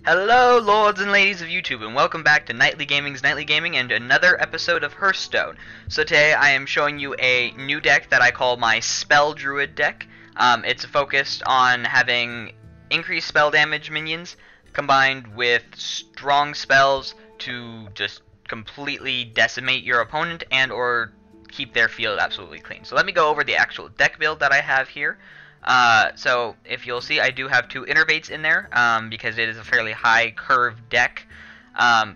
Hello, lords and ladies of YouTube, and welcome back to Nightly Gaming's Nightly Gaming and another episode of Hearthstone. So today I am showing you a new deck that I call my Spell Druid deck. It's focused on having increased spell damage minions combined with strong spells to just completely decimate your opponent and or keep their field absolutely clean. So let me go over the actual deck build that I have here. So if you'll see, I do have two innervates in there because it is a fairly high curve deck.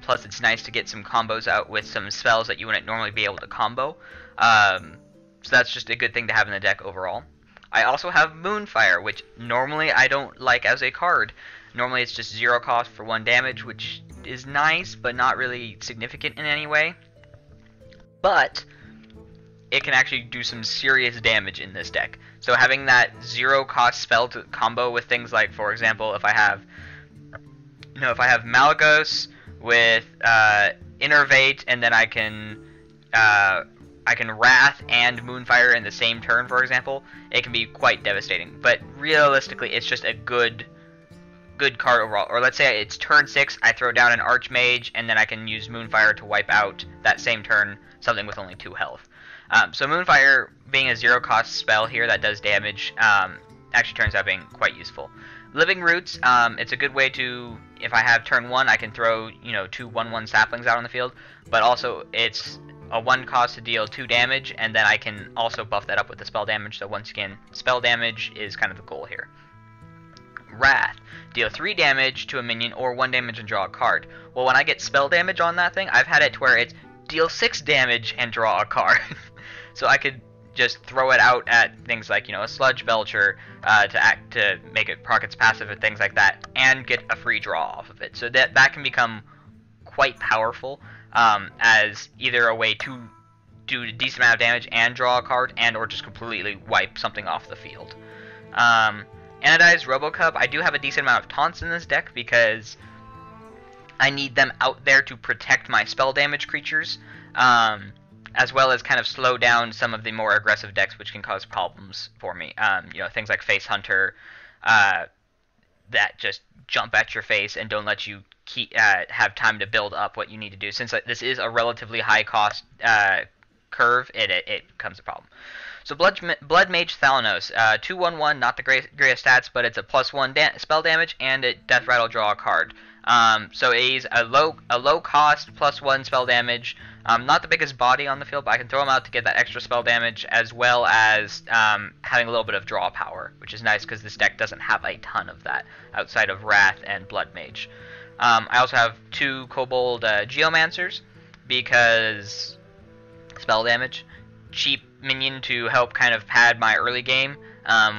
Plus, it's nice to get some combos out with some spells that you wouldn't normally be able to combo. So that's just a good thing to have in the deck overall. I also have Moonfire, which normally I don't like as a card. Normally it's just 0 cost for 1 damage, which is nice, but not really significant in any way. But it can actually do some serious damage in this deck. So having that 0 cost spell to combo with things like, for example, if I have Malagos with Innervate, and then I can Wrath and Moonfire in the same turn, for example, it can be quite devastating. But realistically, it's just a good card overall. Or let's say it's turn 6, I throw down an Archmage, and then I can use Moonfire to wipe out that same turn something with only 2 health. So Moonfire, being a 0 cost spell here that does damage, actually turns out being quite useful. Living Roots, it's a good way to, if I have turn 1, I can throw, 2 1/1 saplings out on the field, but also it's a 1 cost to deal 2 damage, and then I can also buff that up with the spell damage, so once again, spell damage is kind of the goal here. Wrath, deal 3 damage to a minion or 1 damage and draw a card. Well, when I get spell damage on that thing, I've had it to where it's deal 6 damage and draw a card. So I could just throw it out at things like, a Sludge Belcher to make it proc its passive and things like that, and get a free draw off of it. So that can become quite powerful as either a way to do a decent amount of damage and draw a card, and or just completely wipe something off the field. Anodized Robocub, I do have a decent amount of taunts in this deck because I need them out there to protect my spell damage creatures, as well as kind of slow down some of the more aggressive decks which can cause problems for me. Things like Face Hunter that just jump at your face and don't let you have time to build up what you need to do. Since this is a relatively high cost curve, it becomes a problem. So Blood Mage Thalanos, 2/1/1, not the greatest stats, but it's a +1 spell damage, and it Death Rattle, draw a card. So he's a low cost +1 spell damage. Not the biggest body on the field, but I can throw him out to get that extra spell damage, as well as having a little bit of draw power, which is nice because this deck doesn't have a ton of that outside of Wrath and Blood Mage. I also have 2 Kobold Geomancers because spell damage, cheap minion to help kind of pad my early game,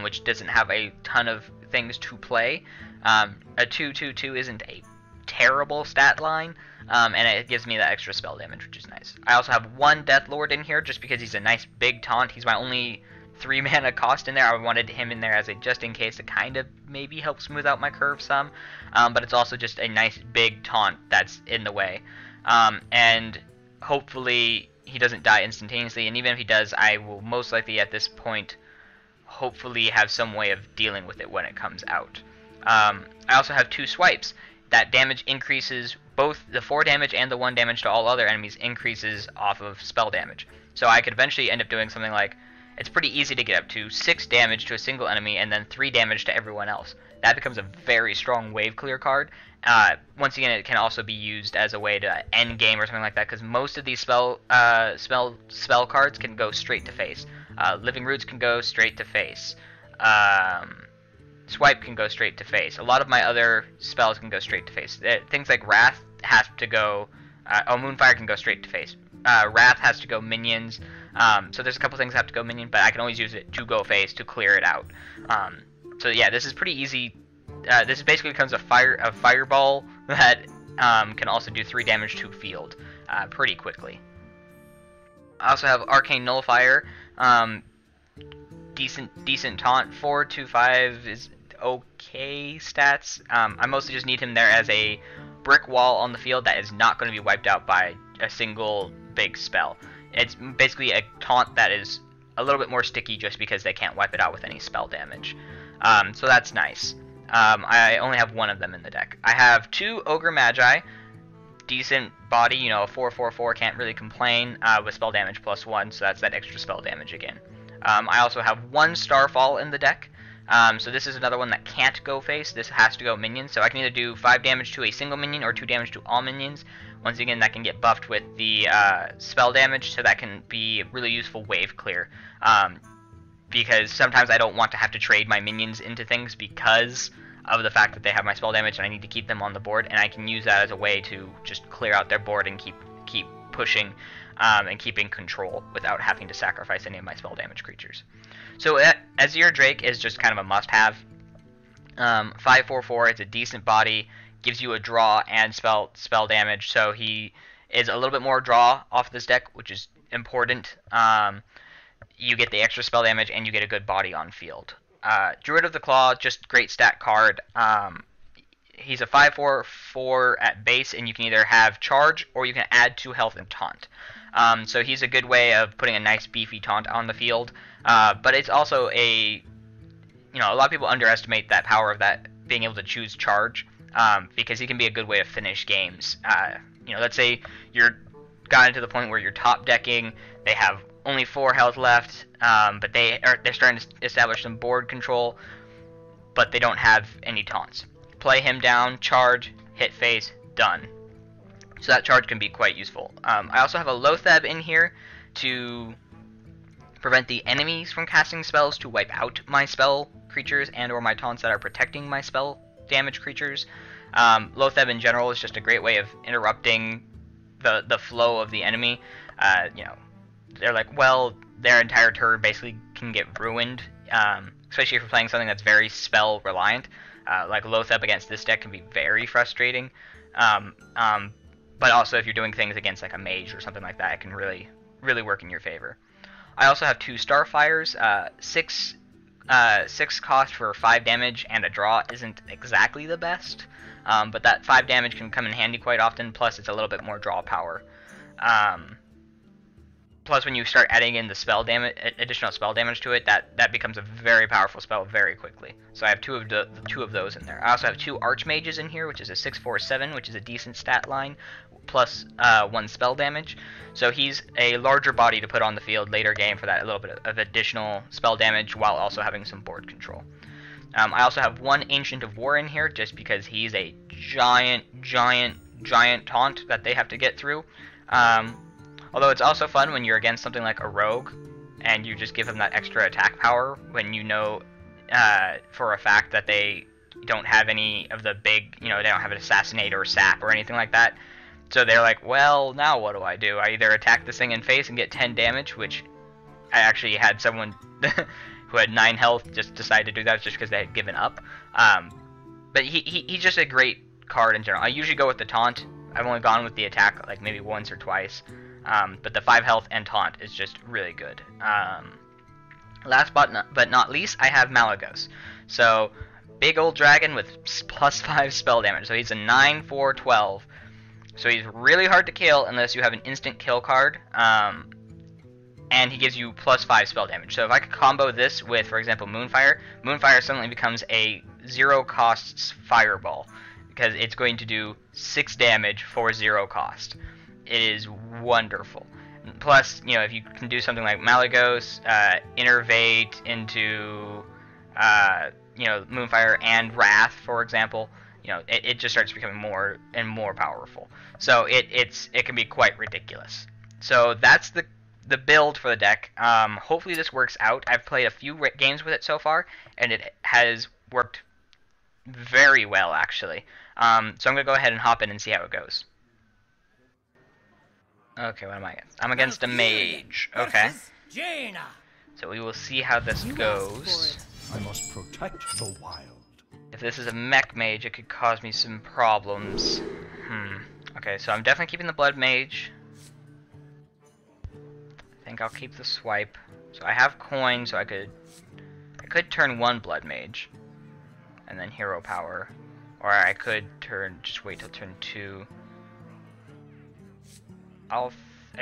which doesn't have a ton of things to play. A 2/2/2 isn't a terrible stat line, and it gives me that extra spell damage, which is nice. I also have 1 Death Lord in here just because he's a nice big taunt. He's my only 3 mana cost in there. I wanted him in there as a just in case to kind of maybe help smooth out my curve some, but it's also just a nice big taunt that's in the way, and hopefully he doesn't die instantaneously, and even if he does, I will most likely at this point hopefully have some way of dealing with it when it comes out. I also have 2 Swipes. That damage increases, both the 4 damage and the 1 damage to all other enemies increases off of spell damage. So I could eventually end up doing something like, it's pretty easy to get up to 6 damage to a single enemy and then 3 damage to everyone else. That becomes a very strong wave clear card. Once again, it can also be used as a way to end game or something like that, because most of these spell cards can go straight to face. Living Roots can go straight to face. Swipe can go straight to face. A lot of my other spells can go straight to face. Things like Wrath have to go... Moonfire can go straight to face. Wrath has to go minions. So there's a couple things that have to go minion, but I can always use it to go face to clear it out. So yeah, this is pretty easy. This basically becomes a fireball that can also do 3 damage to field pretty quickly. I also have Arcane Nullifier. Decent taunt. 4/5 is okay stats. I mostly just need him there as a brick wall on the field that is not going to be wiped out by a single big spell. It's basically a taunt that is a little bit more sticky just because they can't wipe it out with any spell damage. So that's nice. I only have one of them in the deck. I have 2 Ogre Magi, decent body, you know, a 4/4/4, can't really complain, with spell damage +1, so that's that extra spell damage again. I also have 1 Starfall in the deck, so this is another one that can't go face. This has to go minions, so I can either do 5 damage to a single minion or 2 damage to all minions. Once again, that can get buffed with the spell damage, so that can be really useful wave clear. Because sometimes I don't want to have to trade my minions into things because of the fact that they have my spell damage and I need to keep them on the board, and I can use that as a way to just clear out their board and keep pushing and keeping control without having to sacrifice any of my spell damage creatures. So Azir Drake is just kind of a must-have. 5/4/4, it's a decent body, gives you a draw and spell damage, so he is a little bit more draw off this deck, which is important. You get the extra spell damage and you get a good body on field. Druid of the Claw, just great stat card. He's a 5/4/4 at base, and you can either have charge or you can add 2 health and taunt. So he's a good way of putting a nice beefy taunt on the field. But it's also a lot of people underestimate that power of that being able to choose charge, because he can be a good way to finish games. Let's say you're gotten to the point where you're top decking, they have only 4 health left, but they're starting to establish some board control, but they don't have any taunts. Play him down, charge, hit face, done. So that charge can be quite useful. I also have a Lotheb in here to prevent the enemies from casting spells to wipe out my spell creatures and or my taunts that are protecting my spell damage creatures. Lotheb in general is just a great way of interrupting the flow of the enemy. They're like, well, their entire turn basically can get ruined, especially if you're playing something that's very spell reliant. Like Lotheb against this deck can be very frustrating, but also if you're doing things against like a mage or something like that, it can really work in your favor. I also have 2 Starfires. 6 cost for 5 damage and a draw isn't exactly the best, but that 5 damage can come in handy quite often, plus it's a little bit more draw power. Plus, when you start adding in the spell damage, additional spell damage to it, that becomes a very powerful spell very quickly. So I have 2 of those in there. I also have 2 Archmages in here, which is a 6/4/7, which is a decent stat line, plus 1 spell damage. So he's a larger body to put on the field later game for that a little bit of additional spell damage while also having some board control. I also have 1 Ancient of War in here just because he's a giant taunt that they have to get through. Although it's also fun when you're against something like a rogue and you just give them that extra attack power when you know for a fact that they don't have any of the big, they don't have an Assassinate or Sap or anything like that. So they're like, well, now what do? I either attack this thing in face and get 10 damage, which I actually had someone who had 9 health just decide to do that just because they had given up. But he's just a great card in general. I usually go with the taunt. I've only gone with the attack like maybe once or twice. But the 5 health and taunt is just really good. Last but not least, I have Malygos. So, big old dragon with +5 spell damage. So he's a 9/4/12. So he's really hard to kill unless you have an instant kill card. And he gives you +5 spell damage. So if I could combo this with, for example, Moonfire suddenly becomes a 0 costs fireball, because it's going to do 6 damage for 0 cost. It is wonderful. Plus, if you can do something like Malygos, Innervate into, Moonfire and Wrath, for example, it just starts becoming more and more powerful. So it can be quite ridiculous. So that's the build for the deck. Hopefully this works out. I've played a few games with it so far, and it has worked very well, actually. So I'm going to go ahead and hop in and see how it goes. Okay, what am I against? I'm against a mage. Okay. So we will see how this goes. I must protect the wild. If this is a mech mage, it could cause me some problems. Okay, so I'm definitely keeping the blood mage. I think I'll keep the swipe. So I have coin, so I could turn 1 blood mage and then hero power, or I could just wait till turn 2. I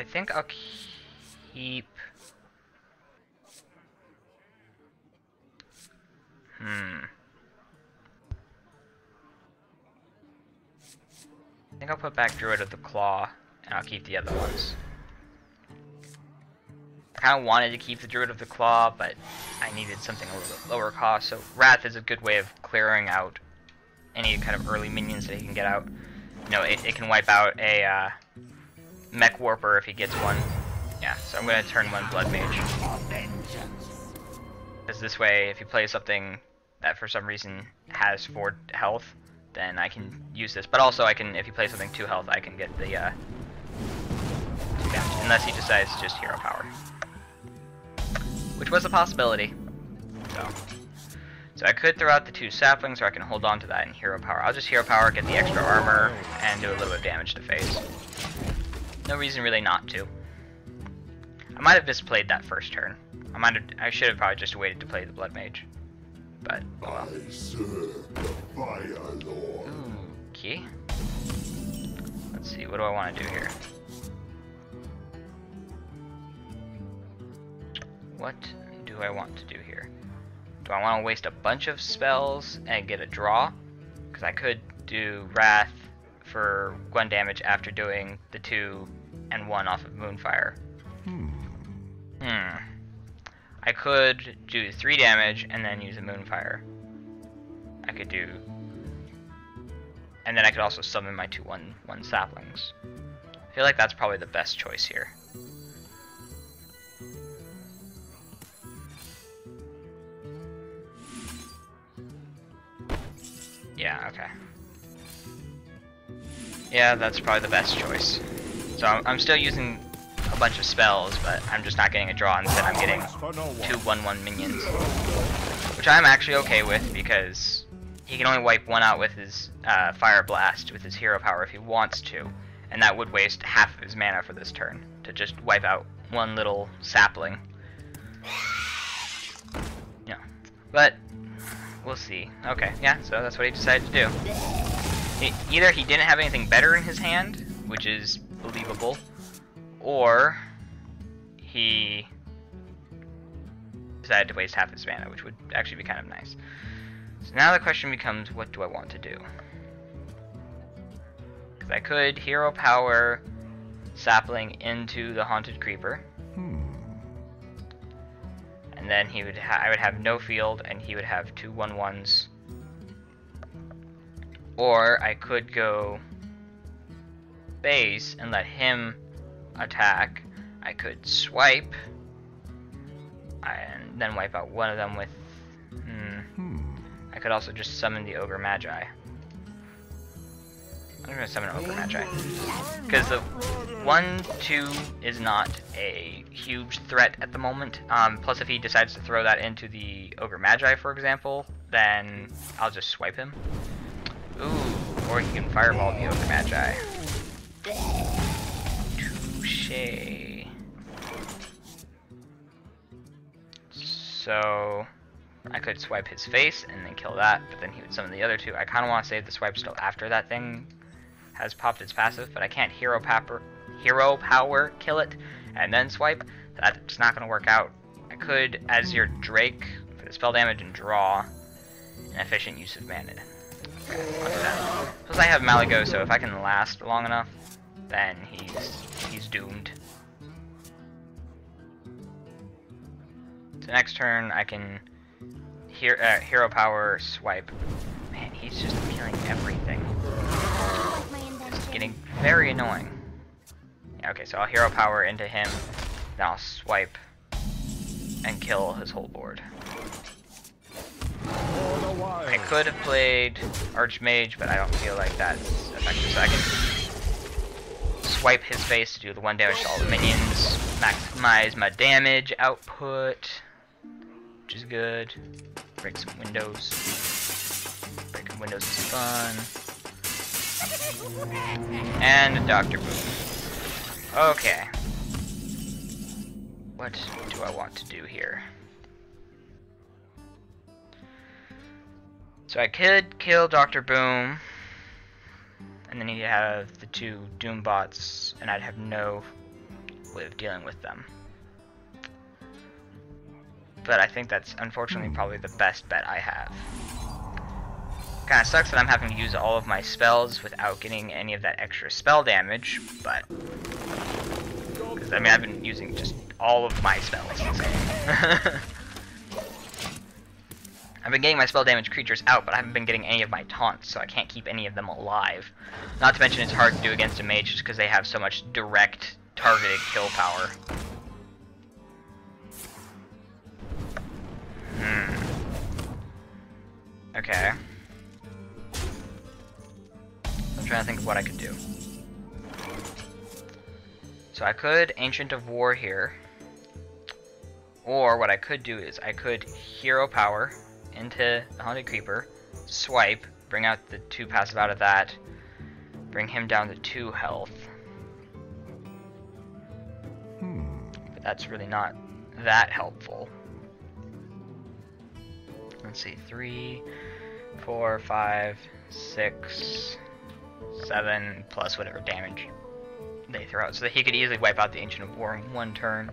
think I'll keep. I think I'll put back Druid of the Claw, and I'll keep the other ones. I kind of wanted to keep the Druid of the Claw, but I needed something a little bit lower cost, so Wrath is a good way of clearing out any kind of early minions that he can get out. You know, it can wipe out a Mech Warper if he gets one. Yeah, so I'm going to turn one Blood Mage. Because this way, if you play something that for some reason has 4 health, then I can use this. But also, I can, if you play something 2 health, I can get the 2 damage. Unless he decides to just hero power. Which was a possibility. So I could throw out the 2 saplings, or I can hold on to that and hero power. I'll just hero power, get the extra armor, and do a little bit of damage to phase. No reason really not to. I might have misplayed that first turn. I should have probably just waited to play the Blood Mage. But, oh well. I serve the Fire Lord. Okay. Let's see, what do I want to do here? What do I want to do here? Do I want to waste a bunch of spells and get a draw? Because I could do Wrath for 1 damage after doing the 2 and 1 off of Moonfire. I could do 3 damage and then use a Moonfire. I could do... And then I could also summon my 2 1/1 saplings. I feel like that's probably the best choice here. Yeah, okay. Yeah, that's probably the best choice. So I'm still using a bunch of spells, but I'm just not getting a draw. Instead, I'm getting 2 1/1 minions, which I'm actually okay with because he can only wipe 1 out with his Fire Blast with his hero power if he wants to, and that would waste half of his mana for this turn to just wipe out 1 little sapling. Yeah, but we'll see. Okay, yeah, so that's what he decided to do. Either he didn't have anything better in his hand, which is believable, or he decided to waste half his mana, which would actually be kind of nice. So now the question becomes, what do I want to do? Because I could hero power sapling into the Haunted Creeper. And then he would I would have no field, and he would have 2 1/1s. Or I could go base and let him attack. I could swipe and then wipe out 1 of them with... I could also just summon the Ogre Magi. I'm gonna summon Ogre Magi. Because the 1/2 is not a huge threat at the moment. Plus if he decides to throw that into the Ogre Magi, for example, then I'll just swipe him. Ooh, or he can fireball the Ogre Magi. Touché. So I could swipe his face and then kill that, but then he would summon the other 2. I kind of want to save the swipe still after that thing has popped its passive, but I can't hero power kill it and then swipe. That's not going to work out. I could, as your Drake, for the spell damage and draw, an efficient use of mana. Okay, I'll do that. Plus I have Malago, so if I can last long enough, then he's doomed. So next turn I can hero power swipe. Man, he's just killing everything. It's getting very annoying. Yeah, okay, so I'll hero power into him, then I'll swipe and kill his whole board. I could have played Archmage, but I don't feel like that's effective. So I can swipe his face to do the 1 damage to all the minions, maximize my damage output, which is good. Break some windows. Breaking windows is fun. And a Dr. Boom. Okay. What do I want to do here? So I could kill Dr. Boom, and then he'd have the 2 Doom bots, and I'd have no way of dealing with them. But I think that's unfortunately probably the best bet I have. Kind of sucks that I'm having to use all of my spells without getting any of that extra spell damage, but... Because, I mean, I've been using just all of my spells. I've been getting my spell damage creatures out, but I haven't been getting any of my taunts, so I can't keep any of them alive. Not to mention it's hard to do against a mage just because they have so much direct, targeted kill power. Okay. I'm trying to think of what I could do. So I could Ancient of War here. Or what I could do is I could Hero Power into the Haunted Creeper, swipe, bring out the 2 passive out of that, bring him down to 2 health. But that's really not that helpful. Let's see, 3, 4, 5, 6, 7, plus whatever damage they throw out. So that he could easily wipe out the Ancient of War in 1 turn.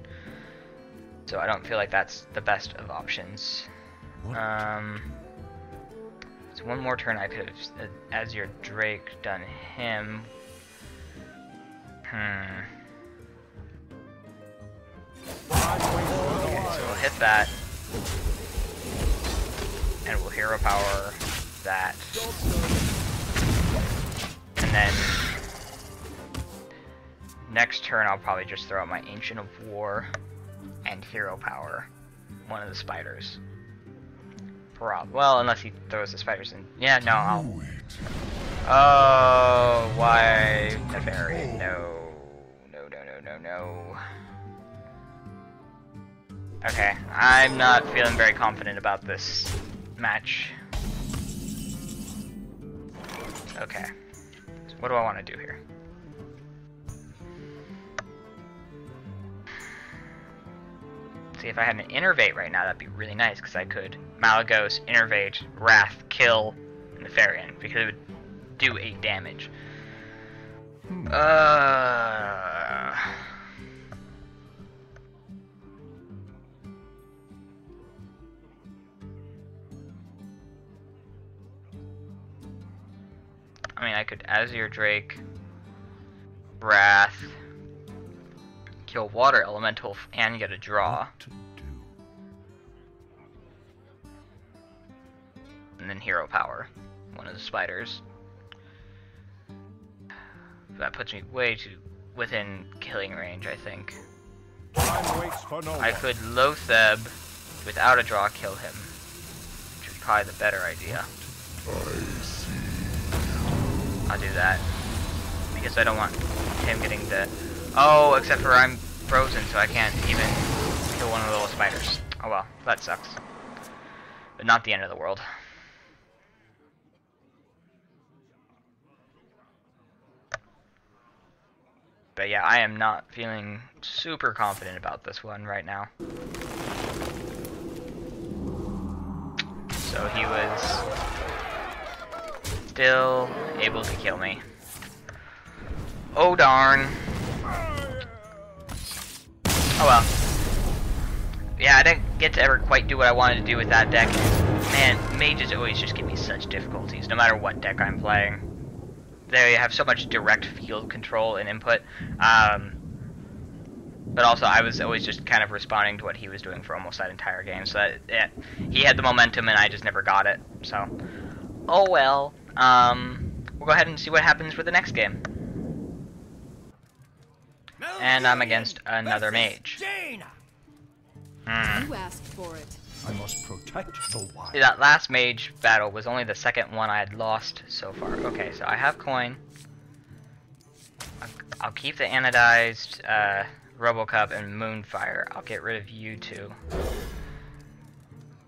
So I don't feel like that's the best of options. So 1 more turn I could have, as your Drake, done him. Okay, so we'll hit that. And we'll Hero Power that. And then next turn I'll probably just throw out my Ancient of War and Hero Power one of the spiders. Well, unless he throws the spiders in. Yeah, no, I'll... Oh, why Nefarian? No. No. Okay, I'm not feeling very confident about this match. Okay. So what do I want to do here? See, if I had an Innervate right now, that'd be really nice, because I could Malagos, Innervate, Wrath, kill Nefarian, because it would do 8 damage. I mean, I could Azure Drake, Wrath, kill Water Elemental, and get a draw. And then Hero Power, one of the spiders. That puts me way too within killing range, I think. I could Loatheb without a draw kill him, which is probably the better idea. I'll do that, because I don't want him getting the... Oh, except for I'm frozen, so I can't even kill one of the little spiders. Oh well, that sucks. But not the end of the world. But yeah, I am not feeling super confident about this one right now. So he was still able to kill me. Oh darn. Oh well. Yeah, I didn't get to ever quite do what I wanted to do with that deck. Man, mages always just give me such difficulties, no matter what deck I'm playing. They have so much direct field control and input. But also, I was always just kind of responding to what he was doing for almost that entire game. So that, yeah, he had the momentum and I just never got it. So, oh well. We'll go ahead and see what happens for the next game. And I'm against another mage. You asked for it. I must protect the wild. See, that last mage battle was only the second one I had lost so far. Okay, so I have coin. I'll keep the anodized Robocup and Moonfire. I'll get rid of you two.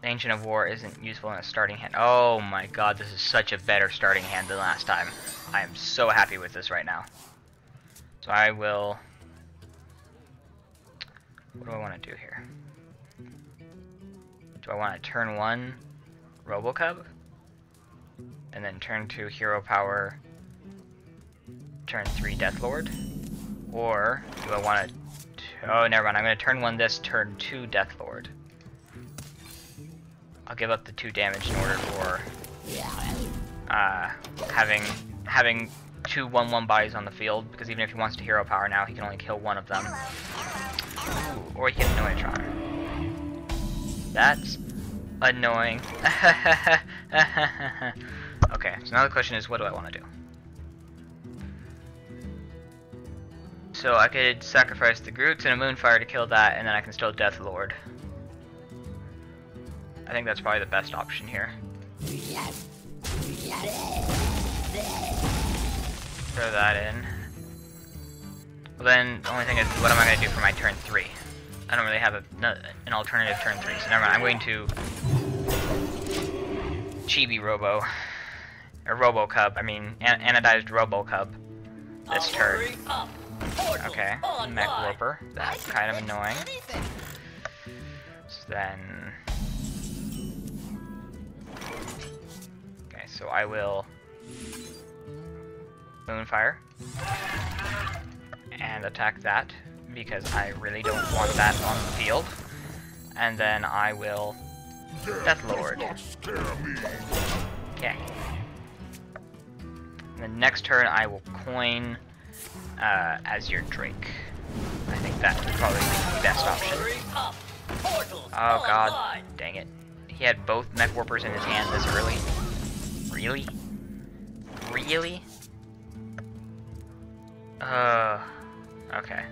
Ancient of War isn't useful in a starting hand. Oh my god, this is such a better starting hand than last time. I am so happy with this right now. So I will... What do I want to do here? Do I want to turn 1 Robocub? And then turn 2 Hero Power, turn 3 Deathlord? Or do I want to... Oh, never mind. I'm going to turn 1 this, turn 2 Deathlord. I'll give up the 2 damage in order for having two 1/1 bodies on the field, because even if he wants to hero power now, he can only kill one of them. Ooh, or he can Noitron. That's annoying. Okay, so now the question is, what do I want to do? So I could sacrifice the Groots and a Moonfire to kill that, and then I can still Death Lord. I think that's probably the best option here. Throw that in. Well then, the only thing is, what am I going to do for my turn 3? I don't really have an alternative turn 3, so never mind. I'm going to Chibi Robo. Or Robo Cub, I mean, Anodized Robo Cub. This turn. Okay, Mech Warper. That's kind of annoying. So then... Okay, so I will Moonfire and attack that, because I really don't want that on the field. And then I will Death Lord. Okay. And the next turn I will coin Azure Drake. I think that would probably be the best option. Oh god, dang it. He had both Mech Warpers in his hand this early. Really? Really? Okay.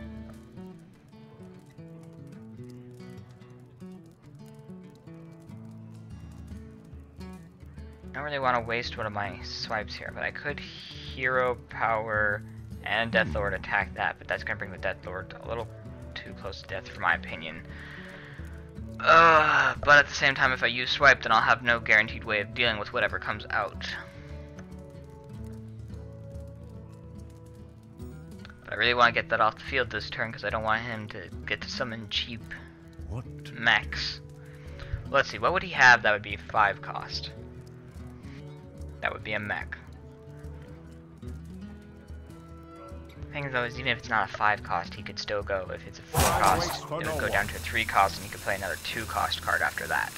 I don't really want to waste one of my swipes here, but I could Hero Power and Death Lord attack that, but that's going to bring the Death Lord a little too close to death for my opinion. But at the same time, if I use Swipe, then I'll have no guaranteed way of dealing with whatever comes out. But I really want to get that off the field this turn, because I don't want him to get to summon cheap mechs. Let's see, what would he have that would be 5 cost? That would be a mech. The thing though is, even if it's not a 5 cost, he could still go. If it's a 4 cost, it would go down to a 3 cost, and he could play another 2 cost card after that.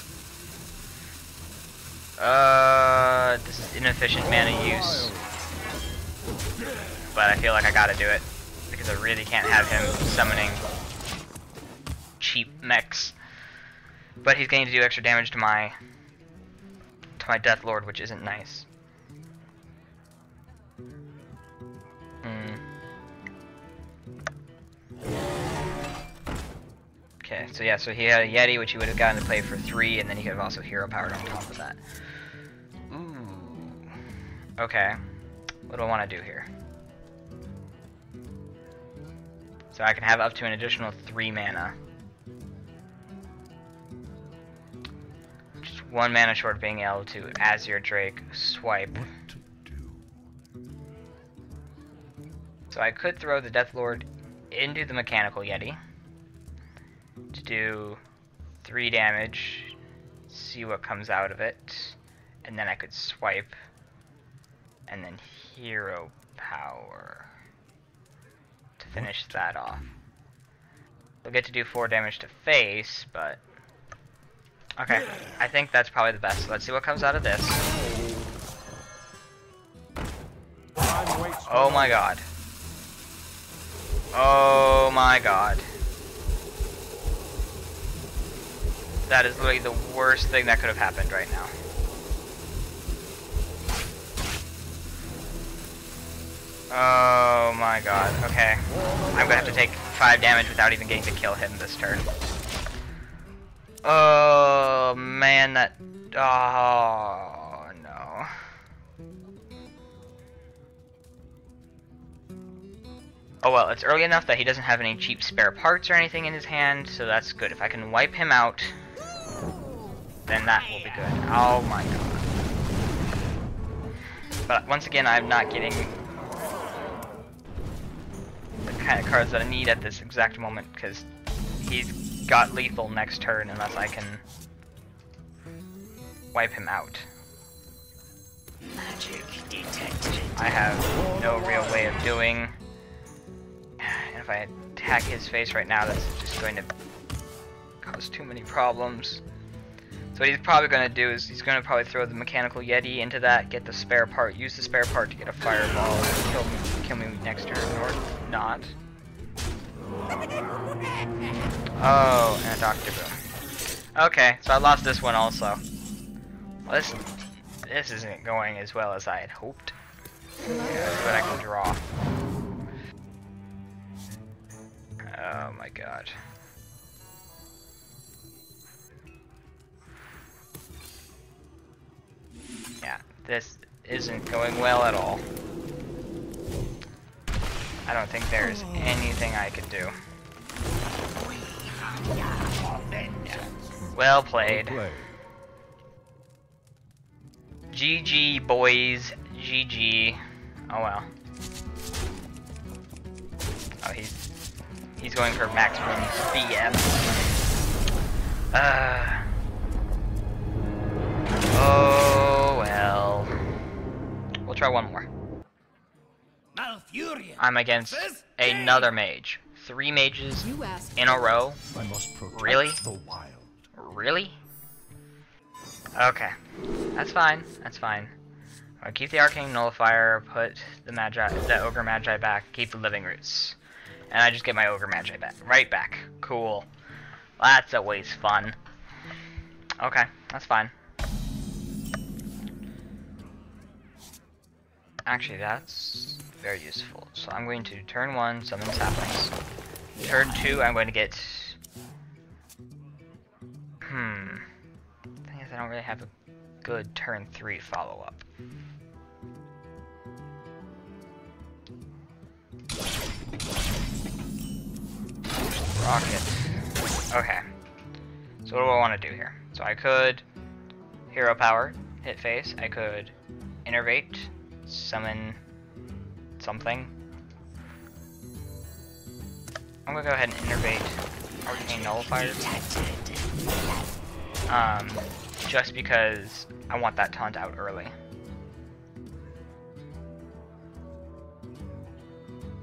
This is inefficient mana use. But I feel like I gotta do it, because I really can't have him summoning cheap mechs. But he's going to do extra damage to my Death Lord, which isn't nice. Okay, so yeah, so he had a Yeti, which he would have gotten to play for 3, and then he could have also hero powered on top of that. Ooh. Okay. What do I want to do here? So I can have up to an additional 3 mana. Just 1 mana short of being able to Azure Drake Swipe. So I could throw the Death Lord into the Mechanical Yeti to do 3 damage, see what comes out of it, and then I could Swipe and then Hero Power to finish that off. We'll get to do 4 damage to face, but okay, I think that's probably the best. Let's see what comes out of this. Oh my god. Oh my god. That is literally the worst thing that could have happened right now. Oh my god. Okay. I'm gonna have to take 5 damage without even getting to kill him this turn. Oh man, that... Oh no. Oh well, it's early enough that he doesn't have any cheap spare parts or anything in his hand, so that's good. If I can wipe him out, then that will be good. Oh my god. But once again, I'm not getting the kind of cards that I need at this exact moment, because he's got lethal next turn unless I can wipe him out. Magic detected. I have no real way of doing. And if I attack his face right now, that's just going to cause too many problems. So what he's probably going to do is he's going to probably throw the mechanical yeti into that, get the spare part, use the spare part to get a fireball, and kill me next turn, or not. Oh, and a Doctor Boom. Okay, so I lost this one also. Well, this isn't going as well as I had hoped. But I can draw. Oh my god. Yeah, this isn't going well at all. I don't think there's anything I could do. Yeah. Well played. GG, boys. GG. Oh well. Oh, he's going for maximum BM. Oh well. We'll try one more. I'm against another mage. 3 mages in a row. I must protect Really? the wild. Really? Okay. That's fine. That's fine. I'll keep the Arcane Nullifier, put the Ogre Magi back, keep the Living Roots. And I just get my Ogre Magi back. Right back. Cool. That's always fun. Okay, that's fine. Actually, that's very useful. So I'm going to turn 1, summon Saplings. Turn 2, I'm going to get... Thing is, I don't really have a good turn 3 follow-up. Rocket. Okay. So what do I want to do here? So I could Hero Power, hit face. I could Innervate, summon something. I'm gonna go ahead and Innervate Arcane Nullifier. Just because I want that taunt out early.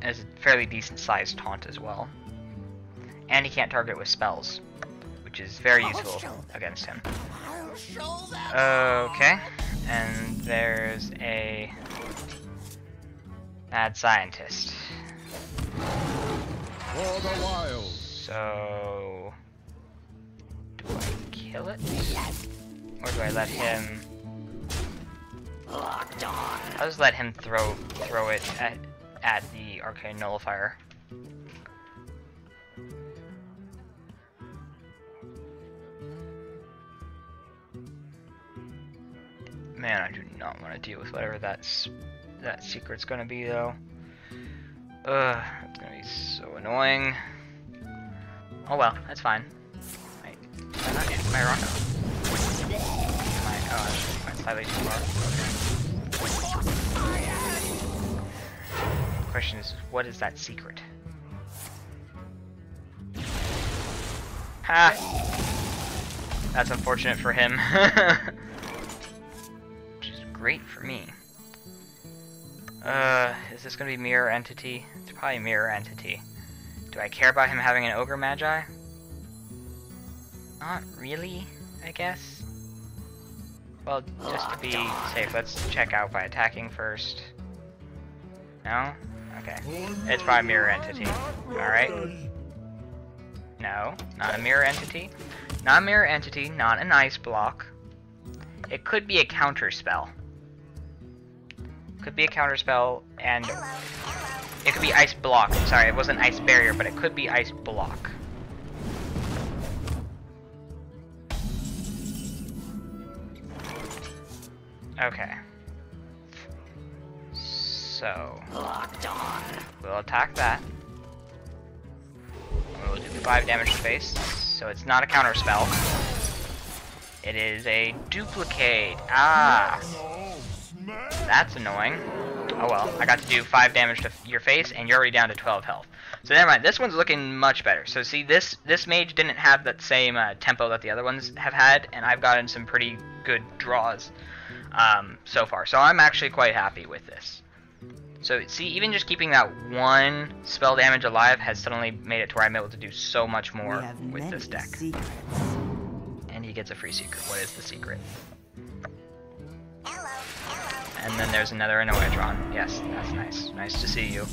And it's a fairly decent sized taunt as well. And he can't target with spells, which is very useful against him. Okay, and there's a mad scientist. For the wild. So do I kill it? Or do I let him... I'll just let him throw it at the Arcane Nullifier. Man, I do not want to deal with whatever that secret's gonna be, though. It's gonna be so annoying. Oh well, that's fine. Wait, did I not shoot my rocket? Oh, I went slightly too far. Okay. The question is, what is that secret? Ha! That's unfortunate for him. Great for me. Is this gonna be Mirror Entity? It's probably Mirror Entity. Do I care about him having an Ogre Magi? Not really, I guess. Well, just to be safe, let's check out by attacking first. No? Okay. It's probably Mirror Entity. Alright. No, not a Mirror Entity. Not a Mirror Entity, not an Ice Block. It could be a counter spell. Could be a counter spell, and it could be Ice Block. Sorry, it wasn't Ice Barrier, but it could be Ice Block. Okay. So we'll attack that. We'll do 5 damage to face. So it's not a counter spell. It is a duplicate. Ah! That's annoying. Oh well, I got to do 5 damage to your face, and you're already down to 12 health. So never mind, this one's looking much better. So see, this mage didn't have that same tempo that the other ones have had, and I've gotten some pretty good draws so far. So I'm actually quite happy with this. So see, even just keeping that 1 spell damage alive has suddenly made it to where I'm able to do so much more with this deck. And he gets a free secret. What is the secret? And then there's another Anoatron. Yes, that's nice. Nice to see you.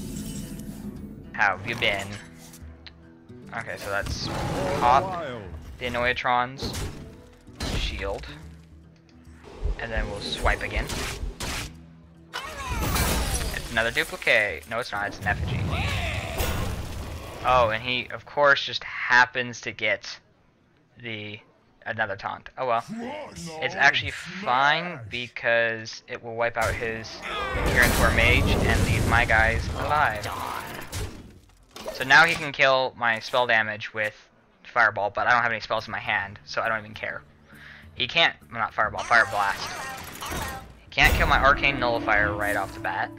How have you been? Okay, so that's pop the Anoatrons. Shield. And then we'll swipe again. It's another duplicate. No, it's not. It's an effigy. Oh, and he, of course, just happens to get another taunt. Oh well. It's actually fine because it will wipe out his Kirintor Mage and leave my guys alive. So now he can kill my spell damage with Fireball, but I don't have any spells in my hand, so I don't even care. He can't, well, not Fireball, Fire Blast. He can't kill my Arcane Nullifier right off the bat.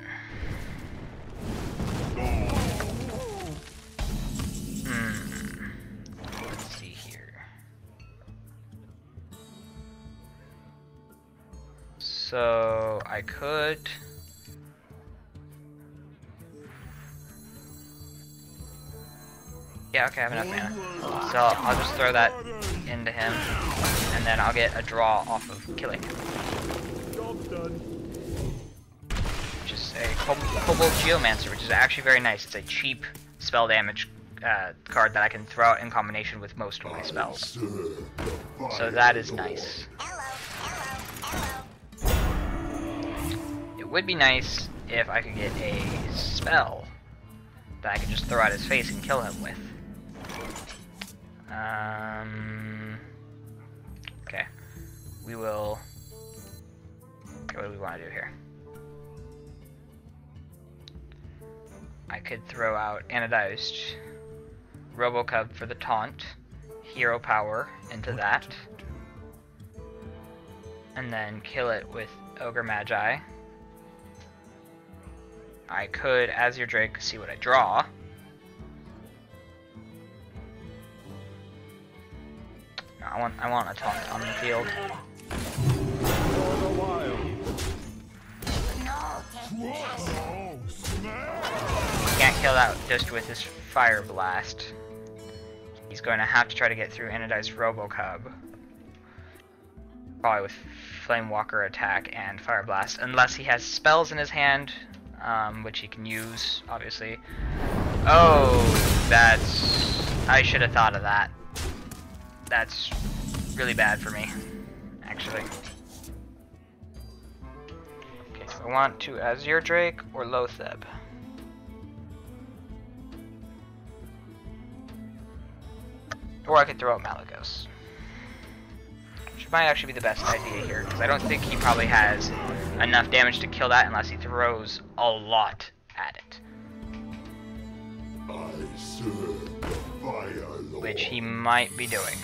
Let's see here. So I could... Yeah, okay, I have enough mana. So I'll just throw that into him, and then I'll get a draw off of killing him. Which is a Kobold Geomancer, which is actually very nice. It's a cheap spell damage card that I can throw out in combination with most of my spells. So that is nice. It would be nice if I could get a spell that I could just throw at his face and kill him with. Okay. We will... Okay, what do we want to do here? I could throw out Anodized Robocub for the taunt, Hero Power into that, and then kill it with Ogre Magi. I could, as your Drake, see what I draw. No, I want a taunt on the field. Can't kill that just with his Fire Blast. He's going to have to try to get through Anodized Robocub. Probably with Flamewalker attack and Fire Blast, unless he has spells in his hand, which he can use, obviously. Oh, I should have thought of that. That's really bad for me, actually. Okay, so I want to Azure Drake or Lotheb. Or I could throw out Malygos. Which might actually be the best idea here, because I don't think he probably has enough damage to kill that unless he throws a lot at it. I serve the Fire Lord. Which he might be doing.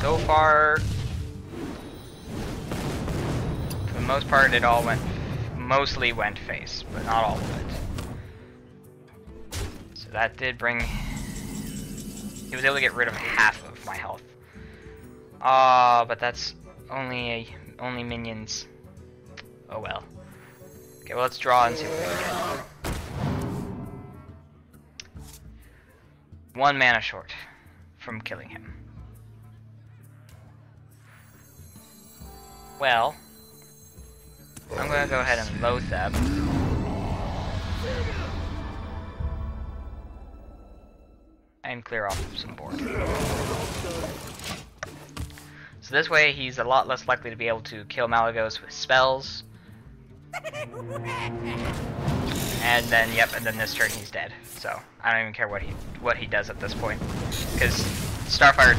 So far, for the most part, it all mostly went face, but not all of it. So that did bring, he was able to get rid of half of my health. But that's only minions. Oh well. Okay, well let's draw and see what we get. 1 mana short from killing him. Well, I'm gonna go ahead and Lotheb. And clear off some board. So this way he's a lot less likely to be able to kill Malygos with spells. And then, yep, and then this turn he's dead. So I don't even care what he does at this point, because Starfire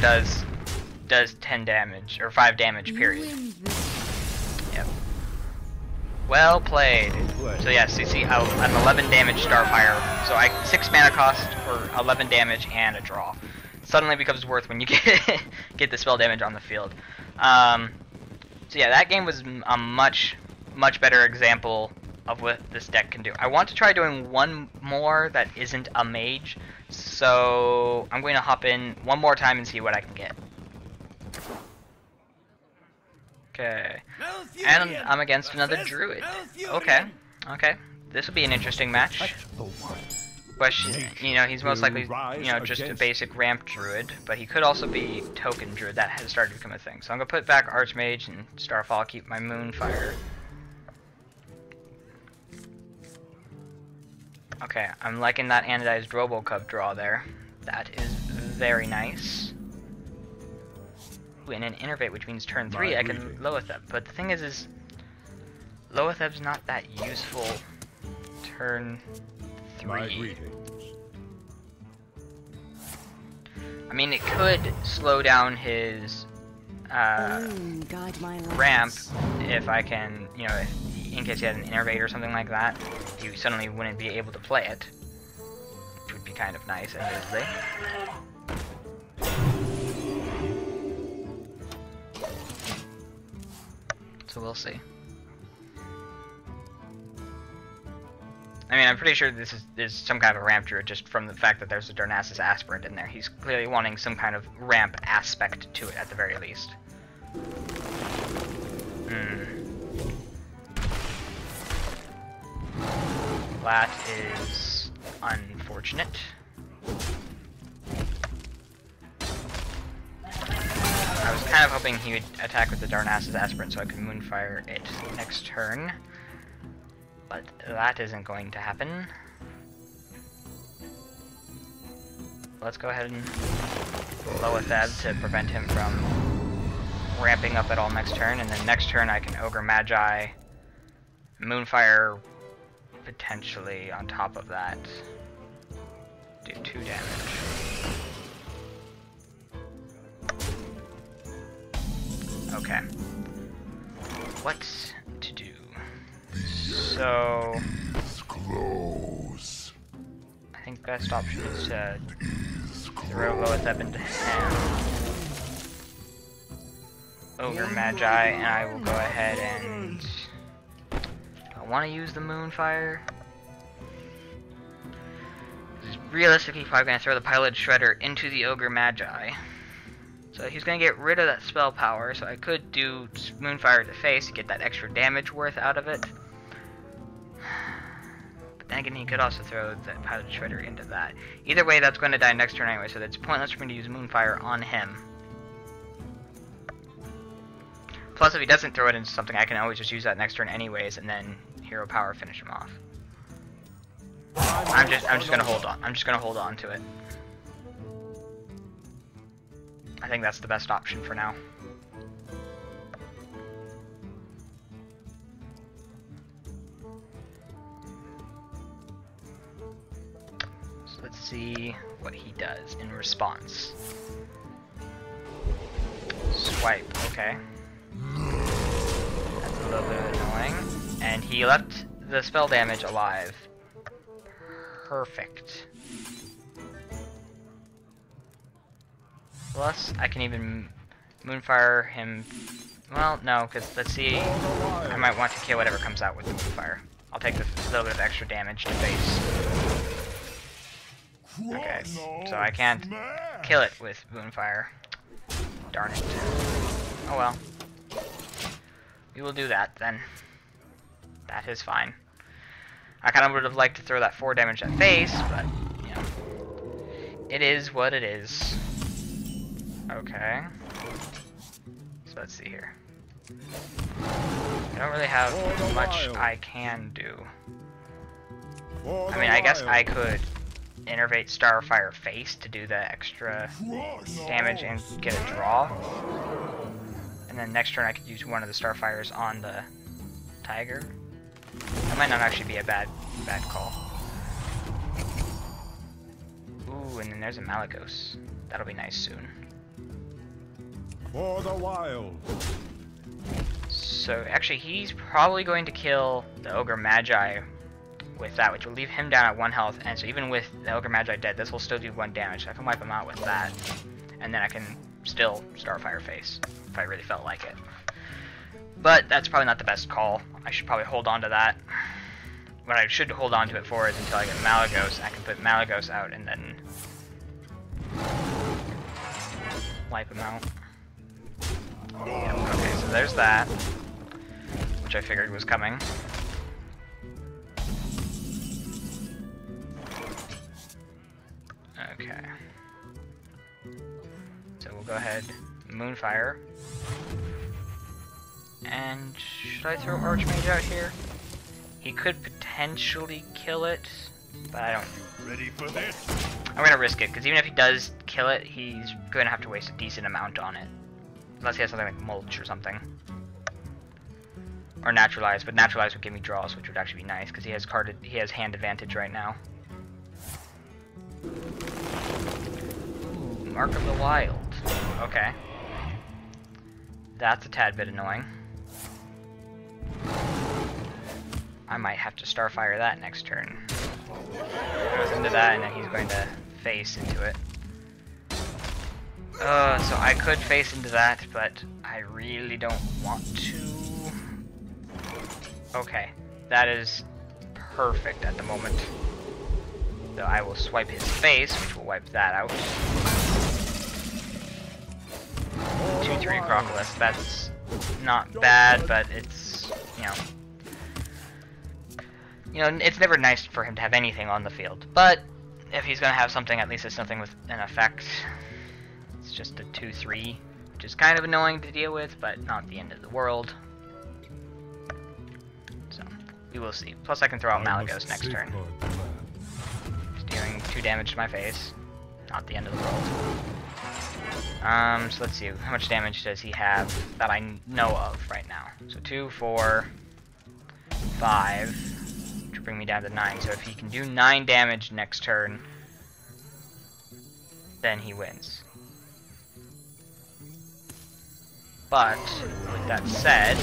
does 10 damage or 5 damage period. Yep. Well played. So yes, you see an 11 damage Starfire. So 6 mana cost for 11 damage and a draw. Suddenly becomes worth when you get the spell damage on the field. So yeah, that game was a much better example of what this deck can do. I want to try doing one more that isn't a mage, so I'm going to hop in one more time and see what I can get. Okay, and I'm against another Druid. Okay, this will be an interesting match. At the one. Question, you know, he's most likely, will rise just a against- basic ramp druid, but he could also be token druid. That has started to become a thing. So I'm gonna put back Archmage and Starfall, keep my Moonfire. Okay, I'm liking that anodized Robocub draw there. That is very nice. Ooh, and an Innervate, which means turn 3 My I can greetings. Loatheb. But the thing is Loatheb's not that useful turn 3. My greetings. I mean, it could slow down his Guide my ramp lights. if I can, in case he had an Innervate or something like that, you suddenly wouldn't be able to play it, which would be kind of nice, admittedly. So we'll see. I mean, I'm pretty sure this is some kind of a ramp druid just from the fact that there's a Darnassus aspirant in there. He's clearly wanting some kind of ramp aspect to it at the very least. That is unfortunate. I was kind of hoping he would attack with the Darnassus aspirant so I could Moonfire it next turn. But that isn't going to happen. Let's go ahead and Loatheb to prevent him from ramping up at all next turn, and then next turn I can Ogre Magi, Moonfire potentially on top of that, do 2 damage. Okay. What to do? So Is close. I think best option is to throw Loatheb into him. Ogre Magi, and I will go ahead and I want to use the Moonfire. Realistically, probably going to throw the Pilot Shredder into the Ogre Magi. So he's going to get rid of that spell power, so I could do Moonfire to face to get that extra damage worth out of it. But then again, he could also throw the Pilot Shredder into that. Either way, that's going to die next turn anyway, so it's pointless for me to use Moonfire on him. Plus, if he doesn't throw it into something, I can always just use that next turn anyways, and then Hero Power finish him off. I'm just gonna hold on. I'm just gonna hold on to it. I think that's the best option for now. So let's see what he does in response. Swipe, okay. That's a little bit annoying. And he left the spell damage alive. Perfect. Plus, I can even Moonfire him. Well, no, because let's see. I might want to kill whatever comes out with the Moonfire. I'll take the little bit of extra damage to face. Okay, so I can't kill it with Moonfire. Darn it. Oh well. We will do that then. That is fine. I kind of would have liked to throw that 4 damage at face, but, you know. It is what it is. Okay. So let's see here. I don't really have much I can do. I mean, I guess I could Innervate Starfire face to do the extra damage and get a draw. And then next turn I could use one of the Starfires on the Tiger. That might not actually be a bad call. Ooh, and then there's a Malagos. That'll be nice soon. For the wild. So actually he's probably going to kill the Ogre Magi with that, which will leave him down at 1 health, and so even with the Ogre Magi dead, this will still do 1 damage. So I can wipe him out with that, and then I can still Starfire face, if I really felt like it. But that's probably not the best call. I should probably hold on to that. What I should hold on to it for is until I get Malagos. I can put Malagos out and then wipe him out. Yep, okay, so there's that, which I figured was coming. go ahead, Moonfire. And should I throw Archmage out here? He could potentially kill it, but I don't. Ready for this? I'm gonna risk it, because even if he does kill it, he's gonna have to waste a decent amount on it. Unless he has something like Mulch or something. Or Naturalize, but Naturalize would give me draws, which would actually be nice, because he has hand advantage right now. Ooh, Mark of the Wild. Okay. That's a tad bit annoying. I might have to Starfire that next turn. Goes into that, and then he's going to face into it. So I could face into that, but I really don't want to. Okay, that is perfect at the moment. So I will swipe his face, which will wipe that out. 2/3 Crocodilus, that's not bad, but it's, it's never nice for him to have anything on the field. But if he's gonna have something, at least it's something with an effect. It's just a 2/3, which is kind of annoying to deal with, but not the end of the world. So, we will see. Plus I can throw out Malagos next turn. Just dealing 2 damage to my face. Not the end of the world. So let's see, how much damage does he have that I know of right now? So 2, 4, 5, which will bring me down to 9. So if he can do 9 damage next turn, then he wins. But, with that said,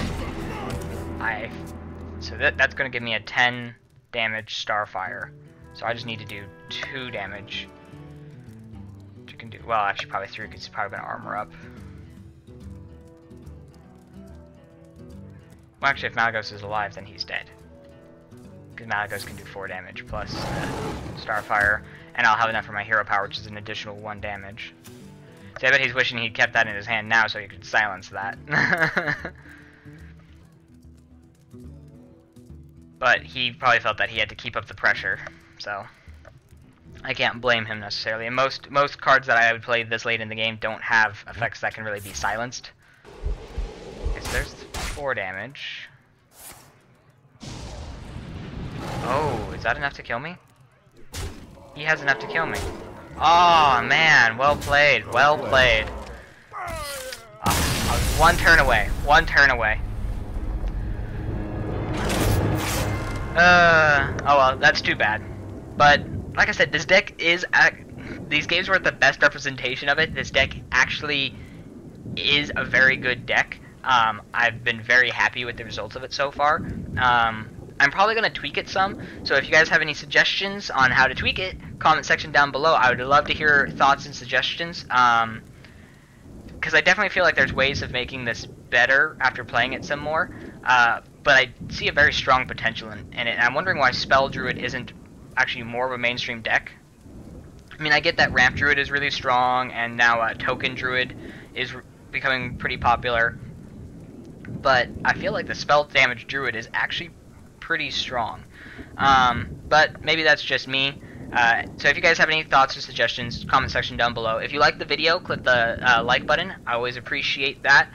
that's going to give me a 10 damage Starfire. So I just need to do 2 damage. Which I can do, well, actually probably 3, because he's probably going to armor up. Well, actually, if Malagos is alive, then he's dead. Because Malagos can do 4 damage plus Starfire, and I'll have enough for my hero power, which is an additional 1 damage. See, I bet he's wishing he'd kept that in his hand now so he could silence that. But he probably felt that he had to keep up the pressure, so I can't blame him necessarily. And most cards that I would play this late in the game don't have effects that can really be silenced. Okay, so there's 4 damage. Oh, is that enough to kill me? He has enough to kill me. Oh man, well played, well played. I was 1 turn away, 1 turn away. Oh well, that's too bad. But like I said, this deck is these games were the best representation of it. This deck actually is a very good deck. I've been very happy with the results of it so far. I'm probably going to tweak it some, so if you guys have any suggestions on how to tweak it, comment section down below. I would love to hear thoughts and suggestions, because I definitely feel like there's ways of making this better after playing it some more, but I see a very strong potential in it, and I'm wondering why Spell Druid isn't actually more of a mainstream deck. I mean, I get that Ramp Druid is really strong, and now Token Druid is becoming pretty popular, but I feel like the Spell Damage Druid is actually pretty strong. But maybe that's just me. So if you guys have any thoughts or suggestions, comment section down below. If you like the video, click the like button. I always appreciate that.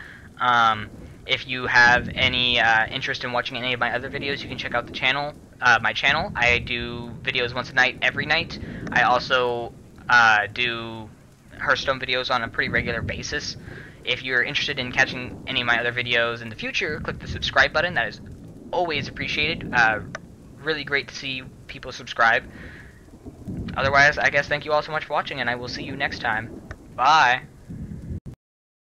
If you have any interest in watching any of my other videos, you can check out the channel. My channel. I do videos once a night, every night. I also do Hearthstone videos on a pretty regular basis. If you're interested in catching any of my other videos in the future, click the subscribe button. That is always appreciated. Really great to see people subscribe. Otherwise, I guess thank you all so much for watching, and I will see you next time. Bye!